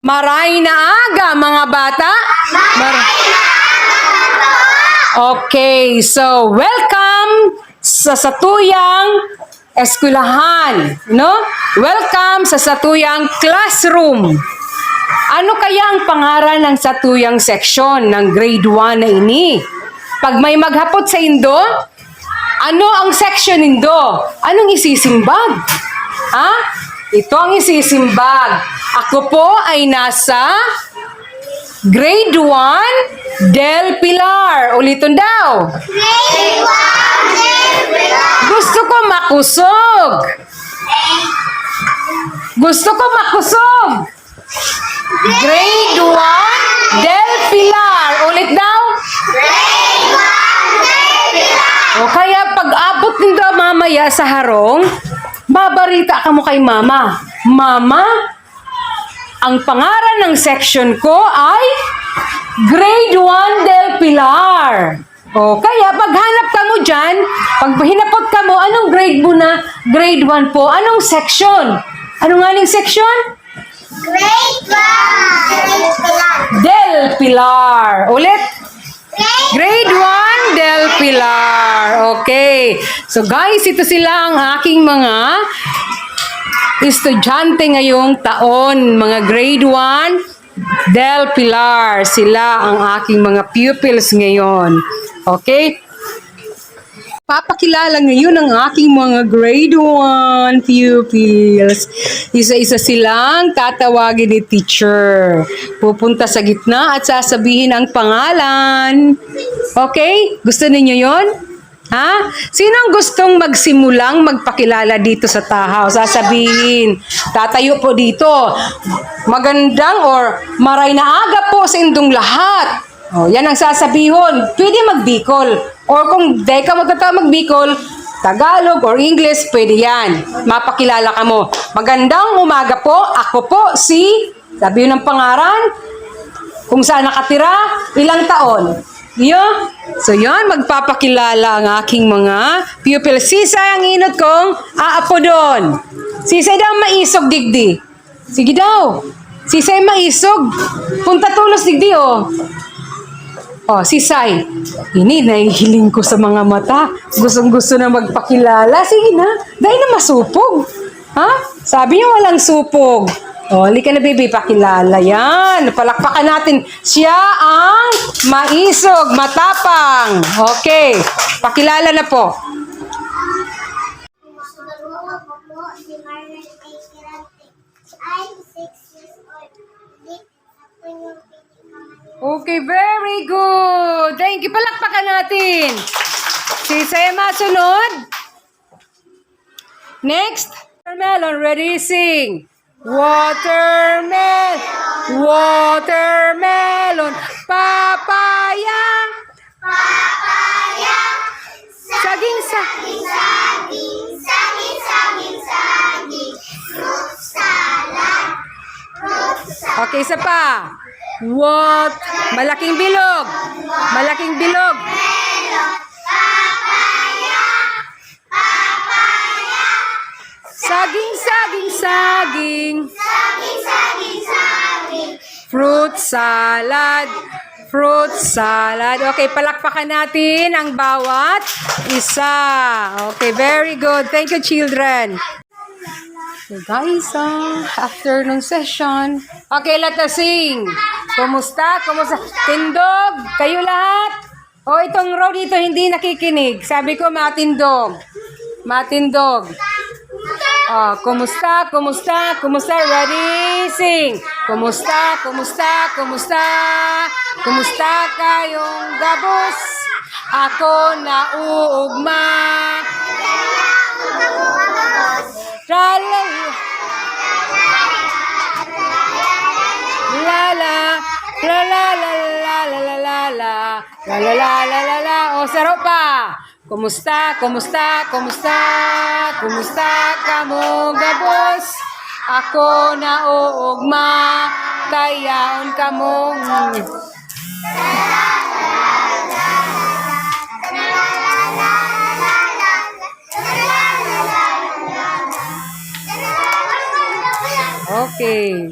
Maray na aga, mga bata. Okay, so welcome sa Satuyang Eskwelahan, no? Welcome sa Satuyang Classroom. Ano kaya ang pangalan ng Satuyang section ng grade 1 na ini? Pag may maghapot sa Indo, ano ang section Indo? Anong isisimbag? Ha? Ito ang isisimbag. Ako po ay nasa grade 1, Del Pilar. Ulitin daw. Grade 1, Del Pilar. Gusto ko makusog. Gusto ko makusog. Grade 1, Del Pilar. Ulit daw. Grade 1, Del Pilar. O kaya pag-abot nito mamaya sa harong, babarita ka mo kay mama. Mama, ang pangalan ng section ko ay Grade 1 Del Pilar. O kaya paghanap ka mo dyan, pag hinapot ka mo, anong grade mo na? Grade 1 po. Anong section? Ano nga ning section? Grade 1, Del Pilar. Del Pilar. Ulit. Grade 1, Del Pilar. Okay. So guys, ito sila ang aking mga estudyante ngayong taon. Mga grade 1, Del Pilar. Sila ang aking mga pupils ngayon. Okay? Papakilala ngayon ang aking mga grade 1 pupils. Isa-isa silang tatawagin ni teacher. Pupunta sa gitna at sasabihin ang pangalan. Okay? Gusto ninyo yon? Ha? Sino ang gustong magsimulang magpakilala dito sa tahaw? Sasabihin, tatayo po dito. Magandang or maray na aga po sa indong lahat. Oh, yan ang sasabihon. Pwede magbikol. Or kung di ka magbikol, Tagalog or English, pwede yan. Mapakilala ka mo. Magandang umaga po. Ako po si, sabi ng pangaran, kung saan nakatira, ilang taon. So yun, magpapakilala ang aking mga pupil. Sisay ang inot kong aapo doon. Sisay daw maisog digdi. Sige daw. Sisay maisog. Punta tulos digdi oh. Oh, Sisay. Ini, nahihiling ko sa mga mata. Gustong-gusto na magpakilala. Sige na. Dahil na masupog. Ha? Sabi niya walang supog. Oh, halika na, baby. Pakilala yan. Palakpakan natin. Siya ang maisog, matapang. Okay. Pakilala na po. Ako po si Marlon A. Kirante. I'm 6 years old. Ako yung Okay, very good. Thank you. Palakpakan natin. Sisay masunod. Next. Watermelon. Ready, sing. Watermelon. Watermelon. Papaya. papaya. Saging sa... Saging. Fruit salad. Okay, isa pa. What? Malaking bilog. Malaking bilog. Melon. Papaya. Saging. Saging. Fruit salad. Fruit salad. Okay, palakpakan natin ang bawat isa. Okay, very good. Thank you, children. So guys, afternoon session. Okay, let us sing. Kumusta? Kumusta? Tindog? Kayo lahat? O, itong row dito hindi nakikinig. Sabi ko, matindog. Matindog. Oh, kumusta? Ready? Sing. Kumusta? Kumusta kayong gabos? Ako nauugma. Tralala. La. O, saro pa. Kumusta kamo gabos? Ako nauugma, kayaon kamo. Okay.